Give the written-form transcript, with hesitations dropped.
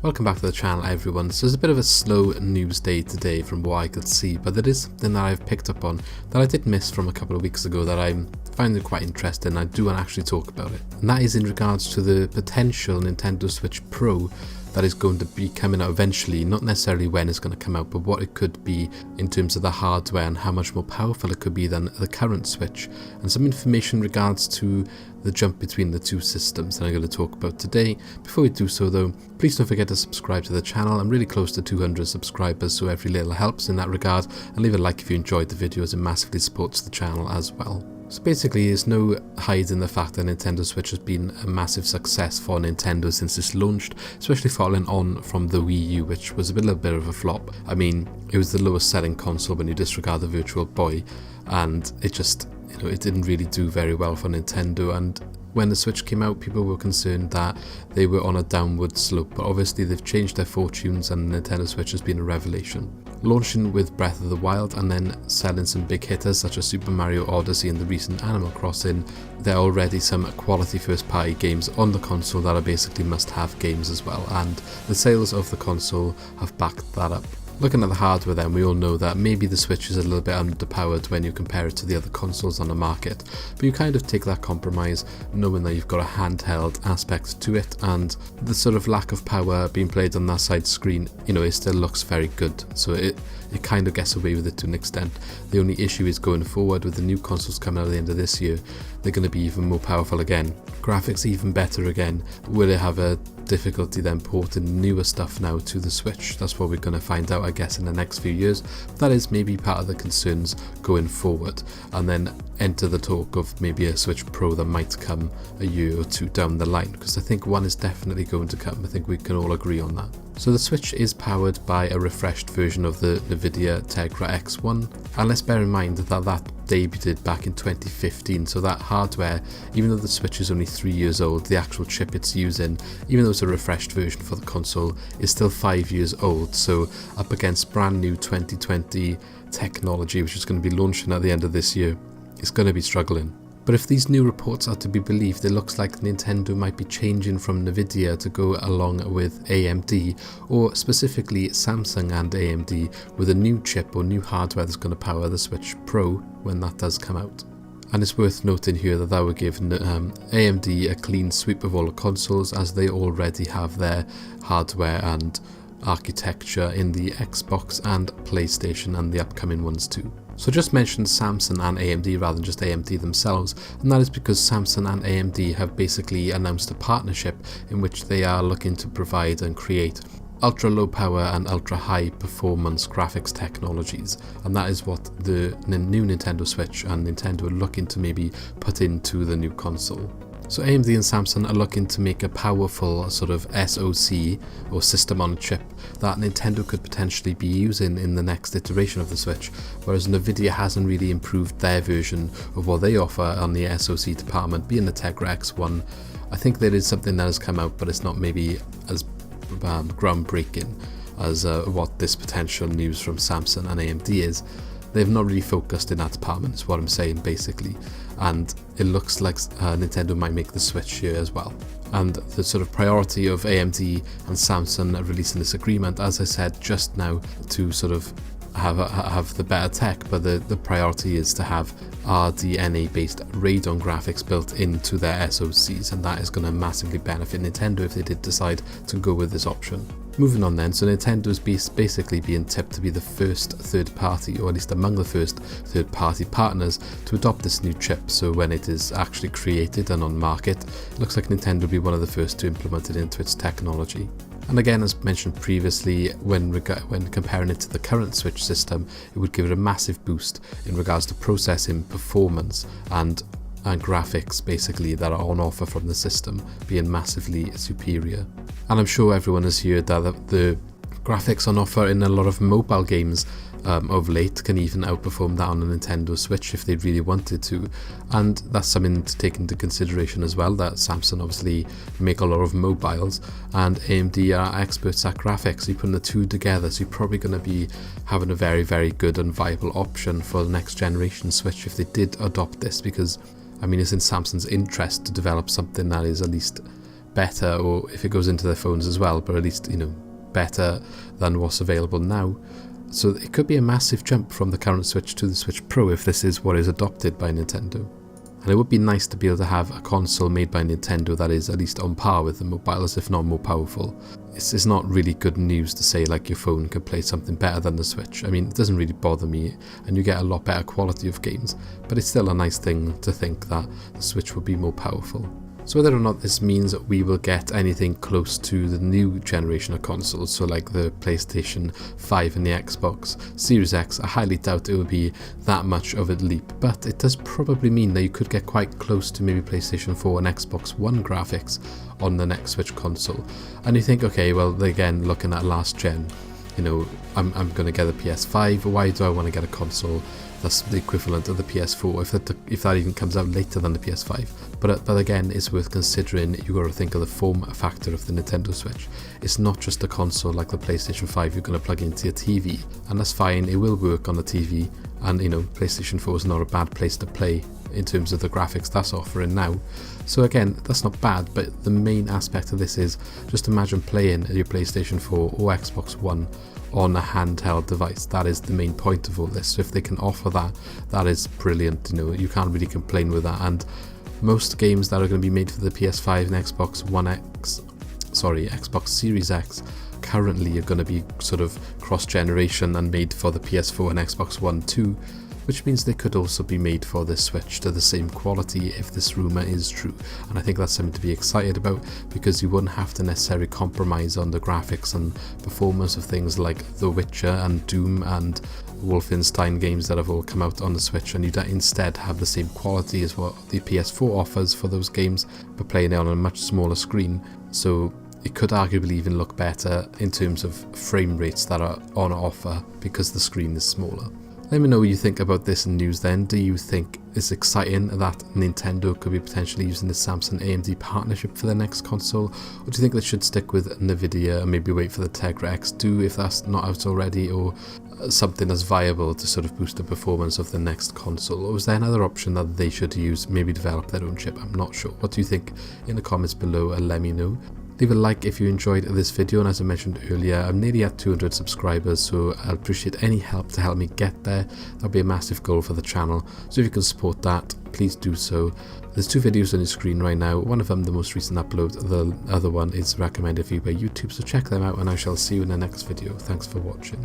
Welcome back to the channel everyone. So it's a bit of a slow news day today from what I could see, but there is something that I've picked up on that I did miss from a couple of weeks ago that I'm finding quite interesting. I do want to actually talk about it, and that is in regards to the potential Nintendo Switch Pro that is going to be coming out eventually, not necessarily when it's going to come out, but what it could be in terms of the hardware and how much more powerful it could be than the current Switch, and some information in regards to the jump between the two systems that I'm going to talk about today. Before we do so though, please don't forget to subscribe to the channel. I'm really close to 200 subscribers, so every little helps in that regard, and leave a like if you enjoyed the video, as it massively supports the channel as well. So basically, there's no hiding the fact that Nintendo Switch has been a massive success for Nintendo since it's launched, especially following on from the Wii U, which was a little bit of a flop. I mean, it was the lowest selling console when you disregard the Virtual Boy, and it just, it didn't really do very well for Nintendo. And when the Switch came out, people were concerned that they were on a downward slope, but obviously they've changed their fortunes and the Nintendo Switch has been a revelation. Launching with Breath of the Wild and then selling some big hitters such as Super Mario Odyssey and the recent Animal Crossing, there are already some quality first party games on the console that are basically must have games as well, and the sales of the console have backed that up. Looking at the hardware then, we all know that maybe the Switch is a little bit underpowered when you compare it to the other consoles on the market, but you kind of take that compromise knowing that you've got a handheld aspect to it, and the sort of lack of power being played on that side screen, it still looks very good, so it kind of gets away with it to an extent. The only issue is going forward with the new consoles coming out at the end of this year, they're going to be even more powerful again, graphics even better again. Will it have a difficulty then porting newer stuff now to the Switch? That's what we're going to find out, I guess, in the next few years. That is maybe part of the concerns going forward, and then enter the talk of maybe a Switch Pro that might come a year or two down the line, because I think one is definitely going to come. I think we can all agree on that. So the Switch is powered by a refreshed version of the NVIDIA Tegra X1, and let's bear in mind that debuted back in 2015, so that hardware, even though the Switch is only 3 years old, the actual chip it's using, even though it's a refreshed version for the console, is still 5 years old, so up against brand new 2020 technology, which is going to be launching at the end of this year, it's going to be struggling. But if these new reports are to be believed, it looks like Nintendo might be changing from NVIDIA to go along with AMD, or specifically Samsung and AMD, with a new chip or new hardware that's going to power the Switch Pro when that does come out. And it's worth noting here that would give AMD a clean sweep of all the consoles, as they already have their hardware and architecture in the Xbox and PlayStation and the upcoming ones too. So just mentioned Samsung and AMD rather than just AMD themselves, and that is because Samsung and AMD have basically announced a partnership in which they are looking to provide and create ultra low power and ultra high performance graphics technologies, and that is what the new Nintendo Switch and Nintendo are looking to maybe put into the new console. So AMD and Samsung are looking to make a powerful sort of SoC or system on a chip that Nintendo could potentially be using in the next iteration of the Switch, whereas Nvidia hasn't really improved their version of what they offer on the SoC department, being the Tegra X1. I think there is something that has come out, but it's not maybe as groundbreaking as what this potential news from Samsung and AMD is. They've not really focused in that department, is what I'm saying basically, and it looks like Nintendo might make the switch here as well. And the sort of priority of AMD and Samsung releasing this agreement, as I said just now, to sort of have the better tech, but the priority is to have RDNA based Radeon graphics built into their SoCs, and that is going to massively benefit Nintendo if they did decide to go with this option. Moving on then, so Nintendo is basically being tipped to be the first third party, or at least among the first third party partners to adopt this new chip. So when it is actually created and on market, it looks like Nintendo will be one of the first to implement it into its technology. And again, as mentioned previously, when comparing it to the current Switch system, it would give it a massive boost in regards to processing performance and graphics basically that are on offer from the system being massively superior. And I'm sure everyone has heard that the graphics on offer in a lot of mobile games of late can even outperform that on a Nintendo Switch if they really wanted to, and that's something to take into consideration as well, that Samsung obviously make a lot of mobiles and AMD are experts at graphics. So you're putting the two together, so you're probably going to be having a very, very good and viable option for the next generation Switch if they did adopt this, because I mean, it's in Samsung's interest to develop something that is at least better, or if it goes into their phones as well, but at least, you know, better than what's available now. So it could be a massive jump from the current Switch to the Switch Pro if this is what is adopted by Nintendo. And it would be nice to be able to have a console made by Nintendo that is at least on par with the mobiles, if not more powerful. It's not really good news to say like your phone could play something better than the Switch. I mean, it doesn't really bother me, and you get a lot better quality of games, but it's still a nice thing to think that the Switch would be more powerful. So whether or not this means that we will get anything close to the new generation of consoles, so like the PlayStation 5 and the Xbox Series X, I highly doubt it will be that much of a leap, but it does probably mean that you could get quite close to maybe PlayStation 4 and Xbox One graphics on the next Switch console. And you think, okay, well, again, looking at last gen, you know, I'm going to get a PS5, why do I want to get a console that's the equivalent of the PS4 if that even comes out later than the PS5? But again, it's worth considering. You got to think of the form factor of the Nintendo Switch. It's not just a console like the PlayStation 5 you're going to plug into your TV, and that's fine, it will work on the TV, and you know, PlayStation 4 is not a bad place to play in terms of the graphics that's offering now. So again, that's not bad, but the main aspect of this is just imagine playing your PlayStation 4 or Xbox One on a handheld device. That is the main point of all this. So if they can offer that, that is brilliant. You know, you can't really complain with that. And most games that are going to be made for the PS5 and Xbox Series X currently are going to be sort of cross-generation and made for the PS4 and Xbox One too, which means they could also be made for the Switch to the same quality if this rumour is true. And I think that's something to be excited about, because you wouldn't have to necessarily compromise on the graphics and performance of things like The Witcher and Doom and Wolfenstein games that have all come out on the Switch, and you'd instead have the same quality as what the PS4 offers for those games, but playing it on a much smaller screen. So it could arguably even look better in terms of frame rates that are on offer because the screen is smaller. Let me know what you think about this news then. Do you think it's exciting that Nintendo could be potentially using the Samsung AMD partnership for their next console? Or do you think they should stick with Nvidia and maybe wait for the Tegra X2 if that's not out already, or something that's viable to sort of boost the performance of the next console? Or is there another option that they should use, maybe develop their own chip? I'm not sure. What do you think in the comments below, and let me know. Leave a like if you enjoyed this video, and as I mentioned earlier, I'm nearly at 200 subscribers, so I'll appreciate any help to help me get there. That'll be a massive goal for the channel, so if you can support that, please do so. There's 2 videos on your screen right now, one of them the most recent upload, the other one is recommended for you by YouTube, so check them out, and I shall see you in the next video. Thanks for watching.